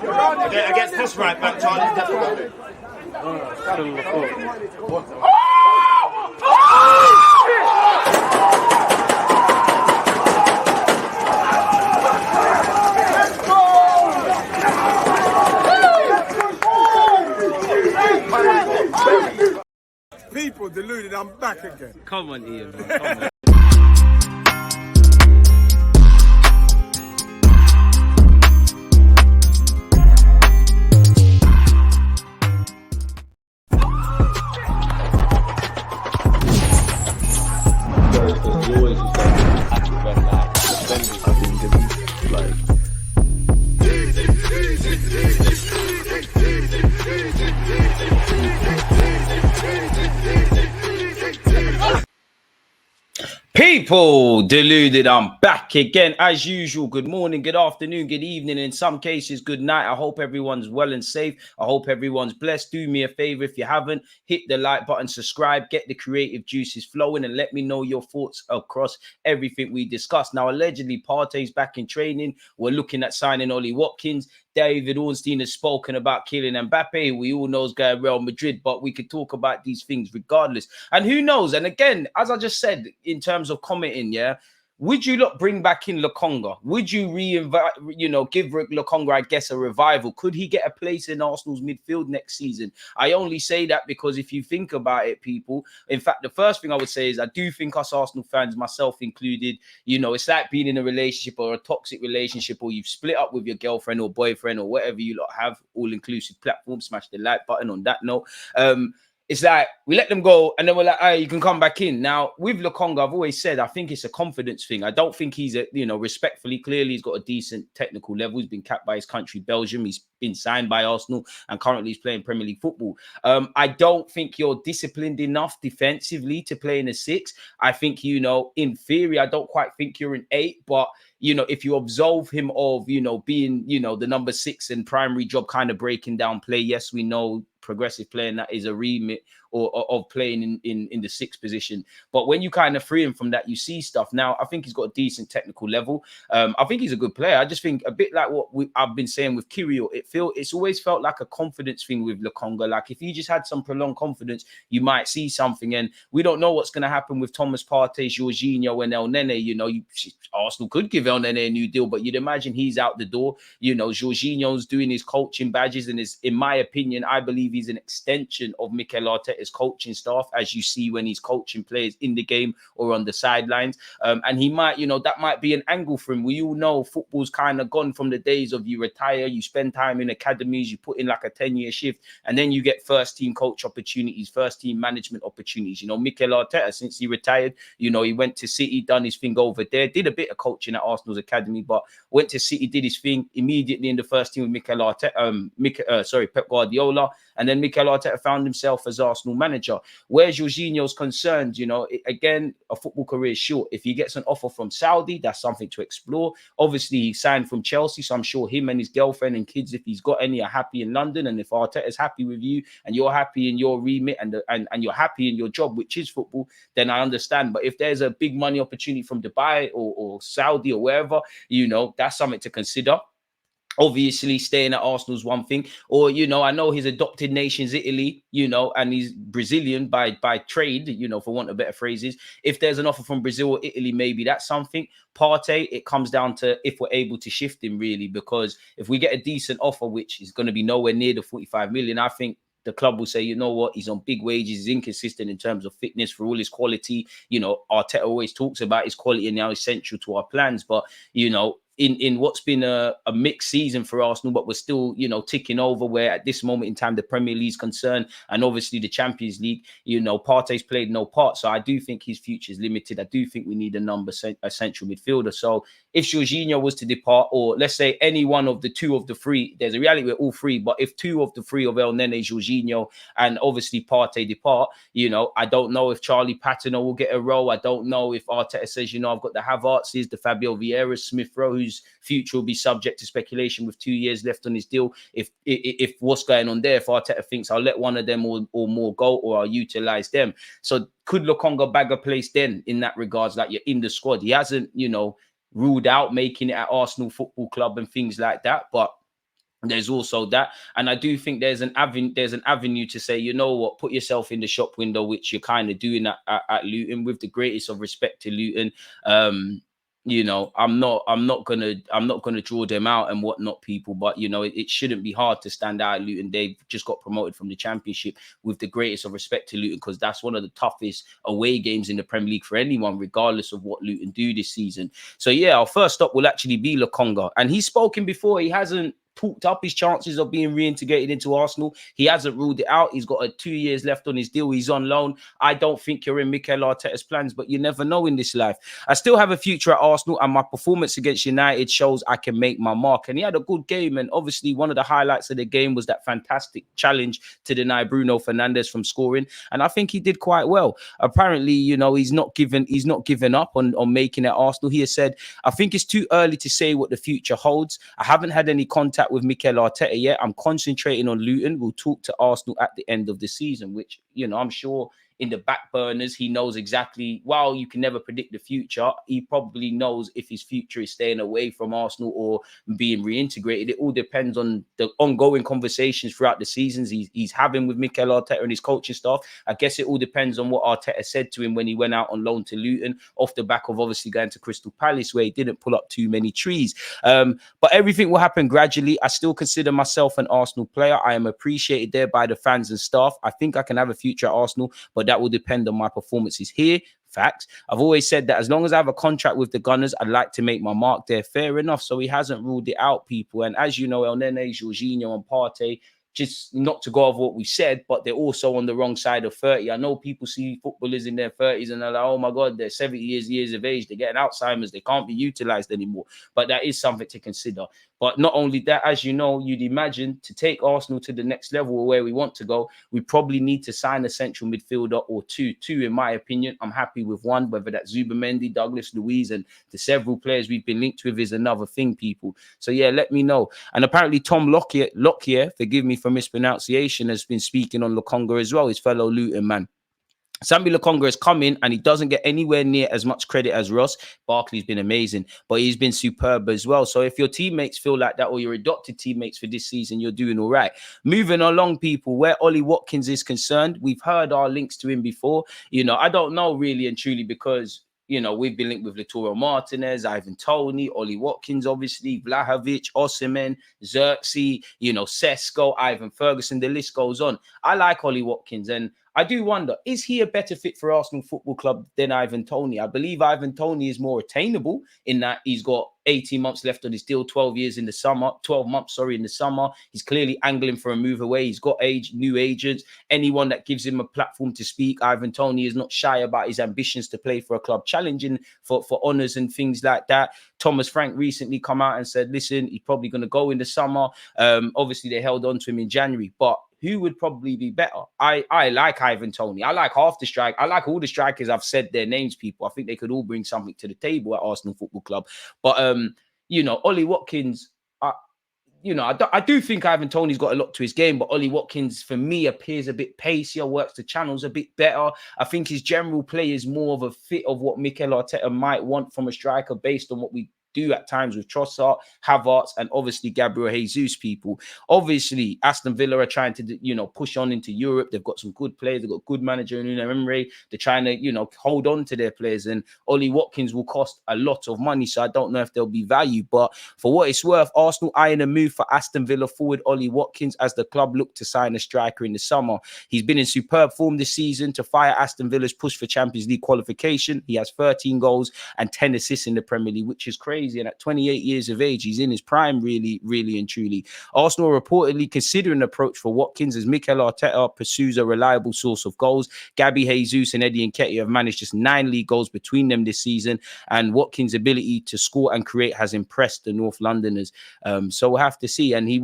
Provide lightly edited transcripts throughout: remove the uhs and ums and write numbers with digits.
Yeah, against this right back, Charlie, definitely. People deluded, I'm back again. Come on, Ian, bro. Come on. People deluded, I'm back again as usual. Good morning, good afternoon, good evening, in some cases good night. I hope everyone's well and safe. I hope everyone's blessed. Do me a favor, if you haven't, hit the like button, subscribe, get the creative juices flowing, and let me know your thoughts across everything we discussed. Now, allegedly Partey's back in training. We're looking at signing Ollie Watkins. David Ornstein has spoken about Kylian Mbappé. We all know is going Real Madrid, but we could talk about these things regardless. And who knows? And again, as I just said, in terms of commenting, yeah, would you not bring back in Lokonga? Would you reinvite, give Lokonga, I guess, a revival? Could he get a place in Arsenal's midfield next season? I only say that because if you think about it, people, in fact, the first thing I would say is I do think us Arsenal fans, myself included, it's like being in a relationship or a toxic relationship, or you've split up with your girlfriend or boyfriend or whatever you lot have, all-inclusive platform. Smash the like button on that note. It's like we let them go and then we're like, hey, you can come back in. Now, with Lokonga, I've always said I think it's a confidence thing. I don't think he's respectfully, clearly he's got a decent technical level. He's been capped by his country, Belgium. He's been signed by Arsenal and currently he's playing Premier League football. I don't think you're disciplined enough defensively to play in a 6. I think, in theory, I don't quite think you're an 8, but if you absolve him of, being, the number 6 and primary job kind of breaking down play, yes, we know progressive playing that is a remit or of playing in the 6th position. But when you kind of free him from that, you see stuff. Now, I think he's got a decent technical level. I think he's a good player. I just think a bit like what I've been saying with Kyrgios, it's always felt like a confidence thing with Lokonga. Like if he just had some prolonged confidence, you might see something. And we don't know what's going to happen with Thomas Partey, Jorginho and El Nene. Arsenal could give El Nene a new deal, but you'd imagine he's out the door. Jorginho's doing his coaching badges and is, in my opinion, I believe he's an extension of Mikel Arteta's coaching staff, as you see when he's coaching players in the game or on the sidelines. And he might, that might be an angle for him. We all know football's kind of gone from the days of you retire, you spend time in academies, you put in like a 10-year shift, and then you get first team coach opportunities, first team management opportunities. Mikel Arteta, since he retired, he went to City, done his thing over there, did a bit of coaching at Arsenal's academy, but went to City, did his thing immediately in the first team with Mikel Arteta, Pep Guardiola, and then Mikel Arteta found himself as Arsenal manager. Where Jorginho's concerned, again, a football career is short. If he gets an offer from Saudi, that's something to explore. Obviously, he signed from Chelsea, so I'm sure him and his girlfriend and kids, if he's got any, are happy in London. And if Arteta's happy with you and you're happy in your remit and you're happy in your job, which is football, then I understand. But if there's a big money opportunity from Dubai or Saudi or wherever, that's something to consider. Obviously, staying at Arsenal's one thing. Or, I know his adopted nation's Italy, and he's Brazilian by trade, for want of better phrases. If there's an offer from Brazil or Italy, maybe that's something. Partey, it comes down to if we're able to shift him, really, because if we get a decent offer, which is going to be nowhere near the 45 million, I think the club will say, you know what, he's on big wages, he's inconsistent in terms of fitness for all his quality. Arteta always talks about his quality and now is central to our plans. But, in what's been a mixed season for Arsenal, but we're still, ticking over, where at this moment in time, the Premier League's concerned and obviously the Champions League, Partey's played no part. So I do think his future is limited. I do think we need a central midfielder. So if Jorginho was to depart, or let's say any one of the 2 of the 3, there's a reality with all 3, but if 2 of the 3 of El Nene, Jorginho, and obviously Partey depart, I don't know if Charlie Patino will get a role. I don't know if Arteta says, I've got the Havertz's, the Fabio Vieira's, Smith Rowe, whose future will be subject to speculation with 2 years left on his deal. If what's going on there, if Arteta thinks I'll let one of them or more go, or I'll utilize them. So could Lokonga bag a place then in that regards, like you're in the squad? He hasn't, ruled out making it at Arsenal Football Club and things like that. But There's also that, and I do think there's an avenue to say, you know what, put yourself in the shop window, which you're kind of doing at Luton. With the greatest of respect to Luton, you know, I'm not gonna draw them out and whatnot, people. But you know, it shouldn't be hard to stand out at Luton. They've just got promoted from the Championship. With the greatest of respect to Luton, because that's one of the toughest away games in the Premier League for anyone, regardless of what Luton do this season. So yeah, our first stop will actually be Lokonga, and he's spoken before. He hasn't talked up his chances of being reintegrated into Arsenal. He hasn't ruled it out. He's got 2 years left on his deal. He's on loan. I don't think you're in Mikel Arteta's plans, but you never know in this life. I still have a future at Arsenal, and my performance against United shows I can make my mark. And he had a good game, and obviously one of the highlights of the game was that fantastic challenge to deny Bruno Fernandes from scoring, and I think he did quite well. Apparently, you know, he's not given up on making it at Arsenal. He has said, I think it's too early to say what the future holds. I haven't had any contact with Mikel Arteta yet. I'm concentrating on Luton. We'll talk to Arsenal at the end of the season, which, you know, I'm sure in the back burners, he knows exactly, while you can never predict the future, he probably knows if his future is staying away from Arsenal or being reintegrated. It all depends on the ongoing conversations throughout the seasons he's having with Mikel Arteta and his coaching staff. I guess it all depends on what Arteta said to him when he went out on loan to Luton, off the back of obviously going to Crystal Palace, where he didn't pull up too many trees. But everything will happen gradually. I still consider myself an Arsenal player. I am appreciated there by the fans and staff. I think I can have a future at Arsenal, but that will depend on my performances here. Facts. I've always said that as long as I have a contract with the Gunners, I'd like to make my mark there. Fair enough. So he hasn't ruled it out, people. And as you know, El Nene, Jorginho and Partey, just not to go over what we said, but they're also on the wrong side of 30. I know people see footballers in their 30s and they're like, oh my God, they're 70 years of age. They're getting Alzheimer's. They can't be utilized anymore. But that is something to consider. But not only that, as you know, you'd imagine to take Arsenal to the next level where we want to go, we probably need to sign a central midfielder or two. Two, in my opinion. I'm happy with one, whether that's Zubimendi, Douglas Luiz, and the several players we've been linked with is another thing, people. So yeah, let me know. And apparently Tom Lockyer, forgive me for mispronunciation, has been speaking on Lokonga as well, his fellow Luton man. Sammy Lokonga has come in and he doesn't get anywhere near as much credit as Ross. Barkley's been amazing, but he's been superb as well. So if your teammates feel like that, or your adopted teammates for this season, you're doing all right. Moving along, people, where Ollie Watkins is concerned, we've heard our links to him before. You know, I don't know really and truly, because you know, we've been linked with Lautaro Martinez, Ivan Toney, Ollie Watkins, obviously, Vlahovic, Osimhen, Zirkzee, you know, Sesko, Ivan Ferguson, the list goes on. I like Ollie Watkins, and I do wonder, is he a better fit for Arsenal Football Club than Ivan Toney? I believe Ivan Toney is more attainable in that he's got 18 months left on his deal, 12 months in the summer. He's clearly angling for a move away. He's got new agents, anyone that gives him a platform to speak. Ivan Toney is not shy about his ambitions to play for a club challenging for honours and things like that. Thomas Frank recently come out and said, listen, he's probably going to go in the summer. Obviously, they held on to him in January, but who would probably be better? I like Ivan Toney. I like half the strike. I like all the strikers. I've said their names, people. I think they could all bring something to the table at Arsenal Football Club. But, you know, Ollie Watkins, I do think Ivan Toney's got a lot to his game, but Ollie Watkins, for me, appears a bit pacier, works the channels a bit better. I think his general play is more of a fit of what Mikel Arteta might want from a striker based on what we do at times with Trossard, Havertz, and obviously Gabriel Jesus, people. Obviously, Aston Villa are trying to, you know, push on into Europe. They've got some good players. They've got good manager in Unai Emery. They're trying to, you know, hold on to their players. And Ollie Watkins will cost a lot of money, so I don't know if there'll be value. But for what it's worth, Arsenal eyeing a move for Aston Villa forward Ollie Watkins as the club look to sign a striker in the summer. He's been in superb form this season to fire Aston Villa's push for Champions League qualification. He has 13 goals and 10 assists in the Premier League, which is crazy. And at 28 years of age, he's in his prime, really, really and truly. Arsenal are reportedly considering an approach for Watkins as Mikel Arteta pursues a reliable source of goals. Gabby Jesus and Eddie Nketiah have managed just 9 league goals between them this season, and Watkins' ability to score and create has impressed the North Londoners. So we'll have to see. And he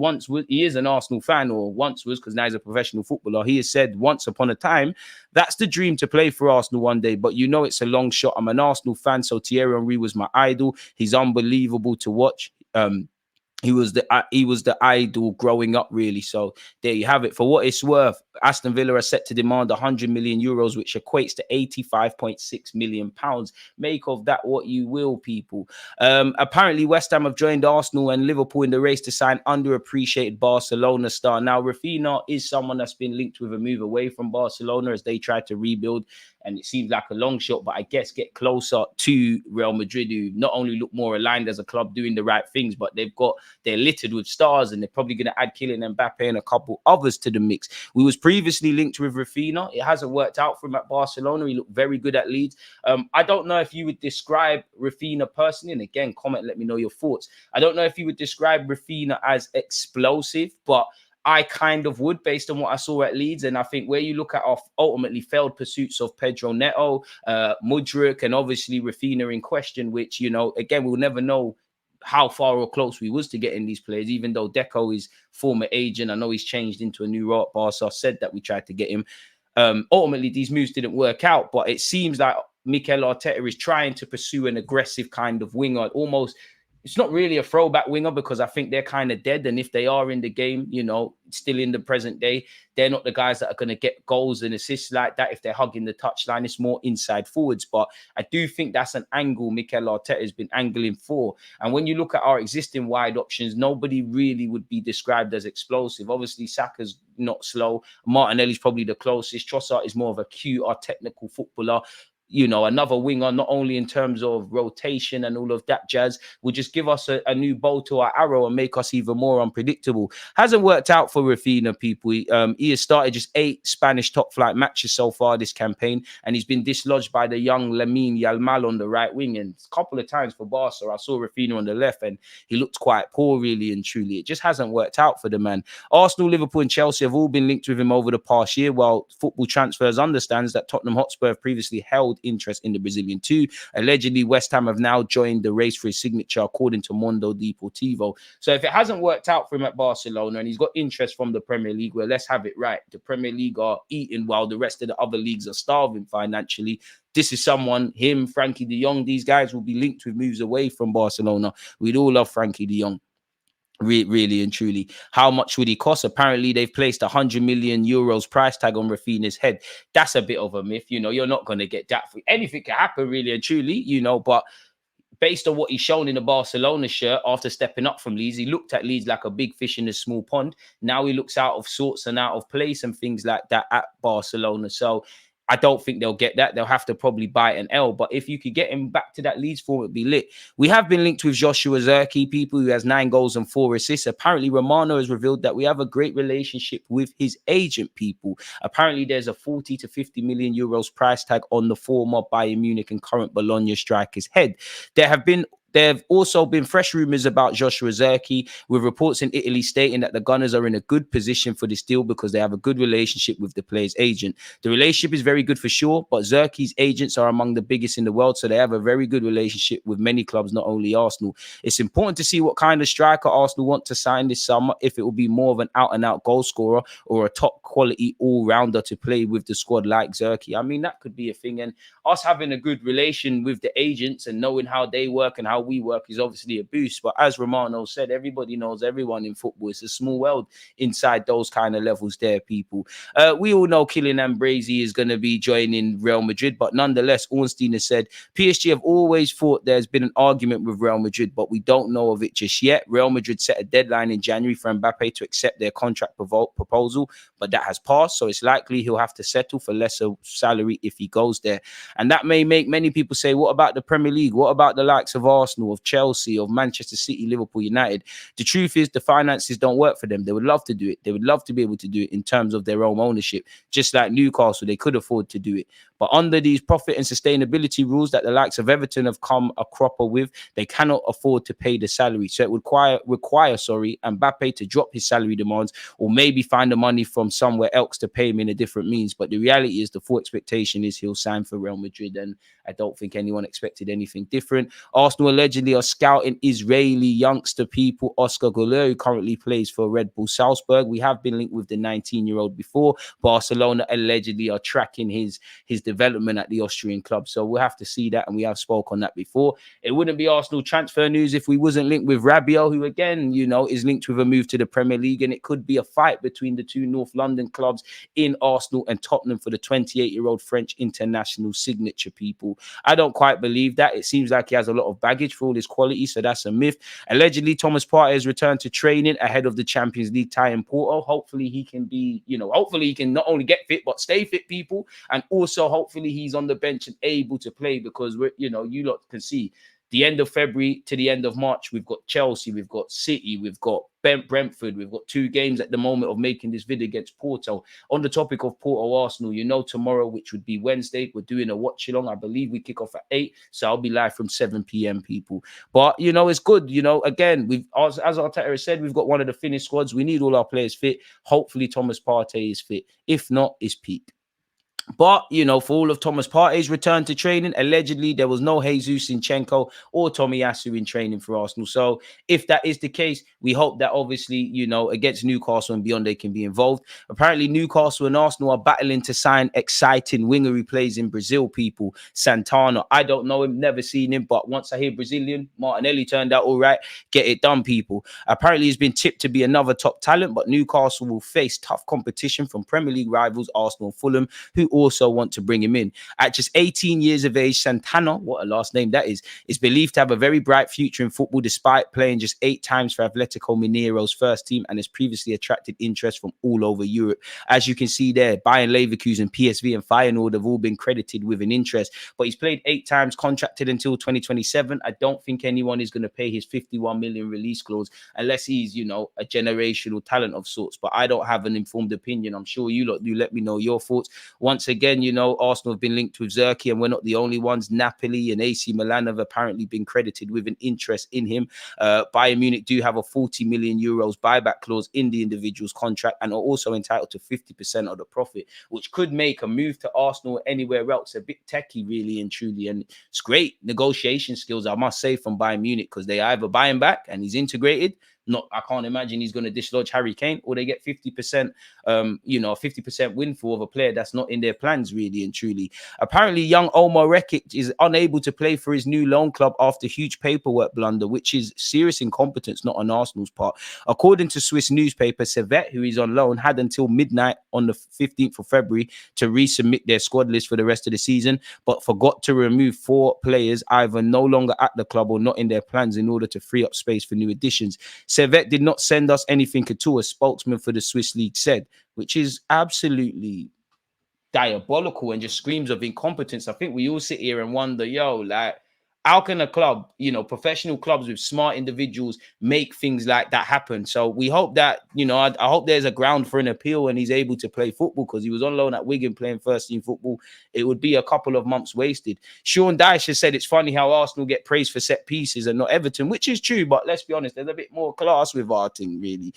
is an Arsenal fan, or once was, because now he's a professional footballer. He has said once upon a time, that's the dream to play for Arsenal one day, but you know it's a long shot. I'm an Arsenal fan, so Thierry Henry was my idol. He's unbelievable to watch. He was the idol growing up, really. So there you have it. For what it's worth, Aston Villa are set to demand 100 million euros, which equates to 85.6 million pounds. Make of that what you will, people. Apparently, West Ham have joined Arsenal and Liverpool in the race to sign underappreciated Barcelona star. Now, Raphinha is someone that's been linked with a move away from Barcelona as they try to rebuild, and it seems like a long shot, but I guess get closer to Real Madrid, who not only look more aligned as a club doing the right things, but they're littered with stars, and they're probably going to add Kylian Mbappé and a couple others to the mix. We was previously linked with Raphinha. It hasn't worked out for him at Barcelona. He looked very good at Leeds. I don't know if you would describe Raphinha personally, and again, comment, let me know your thoughts. I don't know if you would describe Raphinha as explosive, but I kind of would, based on what I saw at Leeds. And I think where you look at our ultimately failed pursuits of Pedro Neto, Mudryk, and obviously Raphinha in question, which, you know, again, we'll never know how far or close we was to getting these players, even though Deco is former agent. I know he's changed into a new role at Barca, said that we tried to get him. Ultimately, these moves didn't work out, but it seems like Mikel Arteta is trying to pursue an aggressive kind of winger, almost. It's not really a throwback winger because I think they're kind of dead. And if they are in the game, you know, still in the present day, they're not the guys that are going to get goals and assists like that. If they're hugging the touchline, it's more inside forwards. But I do think that's an angle Mikel Arteta has been angling for. And when you look at our existing wide options, nobody really would be described as explosive. Obviously, Saka's not slow. Martinelli's probably the closest. Trossard is more of a QR technical footballer. You know, another winger, not only in terms of rotation and all of that jazz, will just give us a new bow to our arrow and make us even more unpredictable. Hasn't worked out for Raphinha, people. He has started just 8 Spanish top flight matches so far this campaign, and he's been dislodged by the young Lamine Yamal on the right wing. And a couple of times for Barca, I saw Raphinha on the left, and he looked quite poor, really and truly. It just hasn't worked out for the man. Arsenal, Liverpool, and Chelsea have all been linked with him over the past year, while Football Transfers understands that Tottenham Hotspur have previously held interest in the Brazilian too. Allegedly, West Ham have now joined the race for his signature, according to Mundo Deportivo. So if it hasn't worked out for him at Barcelona and he's got interest from the Premier League, well, let's have it right. The Premier League are eating while the rest of the other leagues are starving financially. This is someone, him, Frankie de Jong, these guys will be linked with moves away from Barcelona. We'd all love Frankie de Jong. Really and truly. How much would he cost? Apparently, they've placed 100 million euros price tag on Raphinha's head. That's a bit of a myth. You know, you're not going to get that. Anything can happen, really and truly, you know, but based on what he's shown in the Barcelona shirt after stepping up from Leeds, he looked at Leeds like a big fish in a small pond. Now he looks out of sorts and out of place and things like that at Barcelona. So I don't think they'll get that. They'll have to probably buy an L. But if you could get him back to that Leeds form, it'd be lit. We have been linked with Joshua Zirkzee, people who has 9 goals and 4 assists. Apparently, Romano has revealed that we have a great relationship with his agent, people. Apparently, there's a 40 to 50 million euros price tag on the former Bayern Munich and current Bologna striker's head. There have also been fresh rumours about Joshua Zirkzee, with reports in Italy stating that the Gunners are in a good position for this deal because they have a good relationship with the player's agent. The relationship is very good for sure, but Zirkzee's agents are among the biggest in the world, so they have a very good relationship with many clubs, not only Arsenal. It's important to see what kind of striker Arsenal want to sign this summer, if it will be more of an out-and-out goal scorer or a top-quality all-rounder to play with the squad like Zirkzee. I mean, that could be a thing, and us having a good relation with the agents and knowing how they work and how we work is obviously a boost. But as Romano said, everybody knows everyone in football. It's a small world inside those kind of levels there, people. We all know Kylian Mbappé is going to be joining Real Madrid, but nonetheless, Ornstein has said PSG have always thought there's been an argument with Real Madrid, but we don't know of it just yet. Real Madrid set a deadline in January for Mbappé to accept their contract proposal, but that has passed, so it's likely he'll have to settle for lesser salary if he goes there. And that may make many people say, what about the Premier League? What about the likes of Arsenal, of Chelsea, of Manchester City, Liverpool, United? The truth is the finances don't work for them. They would love to do it. They would love to be able to do it in terms of their own ownership. Just like Newcastle, they could afford to do it. But under these profit and sustainability rules that the likes of Everton have come a cropper with, they cannot afford to pay the salary. So it would require Mbappe to drop his salary demands or maybe find the money from somewhere else to pay him in a different means. But the reality is the full expectation is he'll sign for Real Madrid, and I don't think anyone expected anything different. Arsenal allegedly are scouting Israeli youngster people Oscar Goller, who currently plays for Red Bull Salzburg. We have been linked with the 19-year-old before. Barcelona allegedly are tracking his development at the Austrian club. So we'll have to see that, and we have spoke on that before. It wouldn't be Arsenal transfer news if we wasn't linked with Rabiot, who again, you know, is linked with a move to the Premier League, and it could be a fight between the two North London clubs in Arsenal and Tottenham for the 28-year-old French international signature, people. I don't quite believe that. It seems like he has a lot of baggage for all his quality, so that's a myth. Allegedly, Thomas Partey has returned to training ahead of the Champions League tie in Porto. Hopefully he can be, you know, hopefully he can not only get fit, but stay fit, people. And also, hopefully he's on the bench and able to play, because we're, you know, you lot can see the end of February to the end of March, we've got Chelsea, we've got City, we've got Brentford, we've got 2 games at the moment of making this video against Porto. On the topic of Porto Arsenal, you know, tomorrow, which would be Wednesday, we're doing a watch along. I believe we kick off at 8, so I'll be live from 7 p.m, people. But, you know, it's good. You know, again, we've, as Arteta said, we've got one of the finished squads. We need all our players fit. Hopefully Thomas Partey is fit. If not, it's Pete. But, you know, for all of Thomas Partey's return to training, allegedly there was no Jesus Zinchenko or Tomiyasu in training for Arsenal. So if that is the case, we hope that obviously, you know, against Newcastle and beyond, they can be involved. Apparently, Newcastle and Arsenal are battling to sign exciting winger who plays in Brazil, people. Santana. I don't know him, never seen him, but once I hear Brazilian, Martinelli turned out all right. Get it done, people. Apparently, he's been tipped to be another top talent, but Newcastle will face tough competition from Premier League rivals Arsenal and Fulham, who also want to bring him in. At just 18 years of age, Santana, what a last name that is believed to have a very bright future in football, despite playing just 8 times for Atletico Mineiro's first team, and has previously attracted interest from all over Europe. As you can see there, Bayern Leverkusen, PSV and Feyenoord have all been credited with an interest, but he's played 8 times, contracted until 2027. I don't think anyone is going to pay his 51 million release clause unless he's, you know, a generational talent of sorts, but I don't have an informed opinion. I'm sure you lot do. Let me know your thoughts. Once again, you know, Arsenal have been linked with Zirkzee, and we're not the only ones. Napoli and AC Milan have apparently been credited with an interest in him. Bayern Munich do have a 40 million euros buyback clause in the individual's contract, and are also entitled to 50% of the profit, which could make a move to Arsenal or anywhere else a bit techie, really and truly. And it's great negotiation skills, I must say, from Bayern Munich, because they either buy him back and he's integrated. I can't imagine he's going to dislodge Harry Kane, or they get 50%, you know, 50% windfall of a player that's not in their plans, really and truly. Apparently, young Omar Rekic is unable to play for his new loan club after huge paperwork blunder, which is serious incompetence, not on Arsenal's part. According to Swiss newspaper, Servette, who is on loan, had until midnight on the 15th of February to resubmit their squad list for the rest of the season, but forgot to remove 4 players either no longer at the club or not in their plans in order to free up space for new additions. Servette did not send us anything at all, a spokesman for the Swiss league said, which is absolutely diabolical and just screams of incompetence. I think we all sit here and wonder, yo, like, how can a club, you know, professional clubs with smart individuals make things like that happen? So we hope that, you know, I hope there's a ground for an appeal and he's able to play football, because he was on loan at Wigan playing first team football. It would be a couple of months wasted. Sean Dyche has said it's funny how Arsenal get praised for set pieces and not Everton, which is true, but let's be honest, there's a bit more class with our team, really.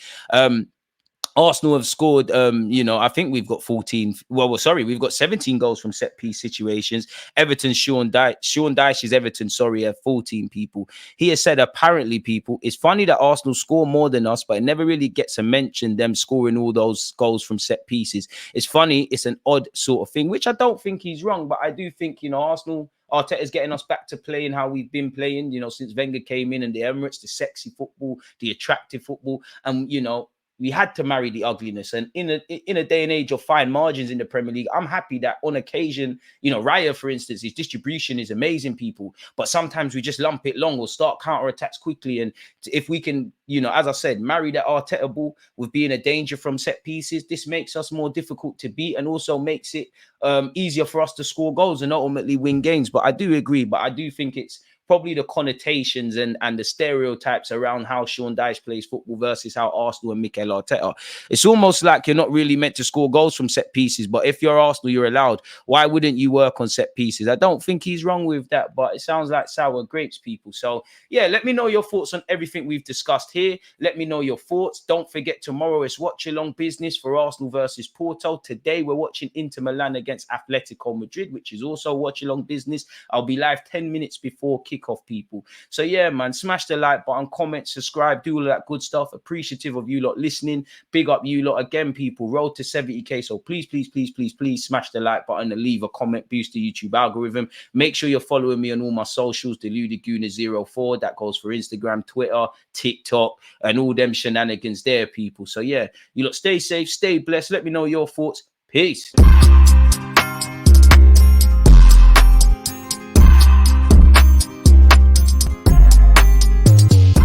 Arsenal have scored, you know, I think we've got 14. Well, sorry, we've got 17 goals from set piece situations. Everton's Sean Dyche's Everton, sorry, have 14 people. He has said, apparently, people, it's funny that Arsenal score more than us, but it never really gets a mention, them scoring all those goals from set pieces. It's funny, it's an odd sort of thing, which I don't think he's wrong, but I do think, you know, Arteta's getting us back to playing how we've been playing, you know, since Wenger came in, and the Emirates, the sexy football, the attractive football, and, you know, we had to marry the ugliness. And in a day and age of fine margins in the Premier League, I'm happy that on occasion, you know, Raya, for instance, his distribution is amazing, people. But sometimes we just lump it long or start counter-attacks quickly. And if we can, you know, as I said, marry that Arteta ball with being a danger from set pieces, this makes us more difficult to beat and also makes it easier for us to score goals and ultimately win games. But I do agree, but I do think it's probably the connotations and the stereotypes around how Sean Dyche plays football versus how Arsenal and Mikel Arteta. It's almost like you're not really meant to score goals from set pieces, but if you're Arsenal, you're allowed. Why wouldn't you work on set pieces? I don't think he's wrong with that, but it sounds like sour grapes, people. So yeah, let me know your thoughts on everything we've discussed here. Let me know your thoughts. Don't forget, tomorrow is watch along business for Arsenal versus Porto. Today we're watching Inter Milan against Atletico Madrid, which is also watch along business. I'll be live 10 minutes before kickoff, people. So yeah, man, smash the like button, comment, subscribe, do all that good stuff. Appreciative of you lot listening. Big up you lot again, people. Road to 70k. So please, please, please, please, please smash the like button and leave a comment. Boost the YouTube algorithm. Make sure you're following me on all my socials. Deluded Gooner 04. That goes for Instagram, Twitter, TikTok, and all them shenanigans there, people. So yeah, you lot stay safe, stay blessed. Let me know your thoughts. Peace.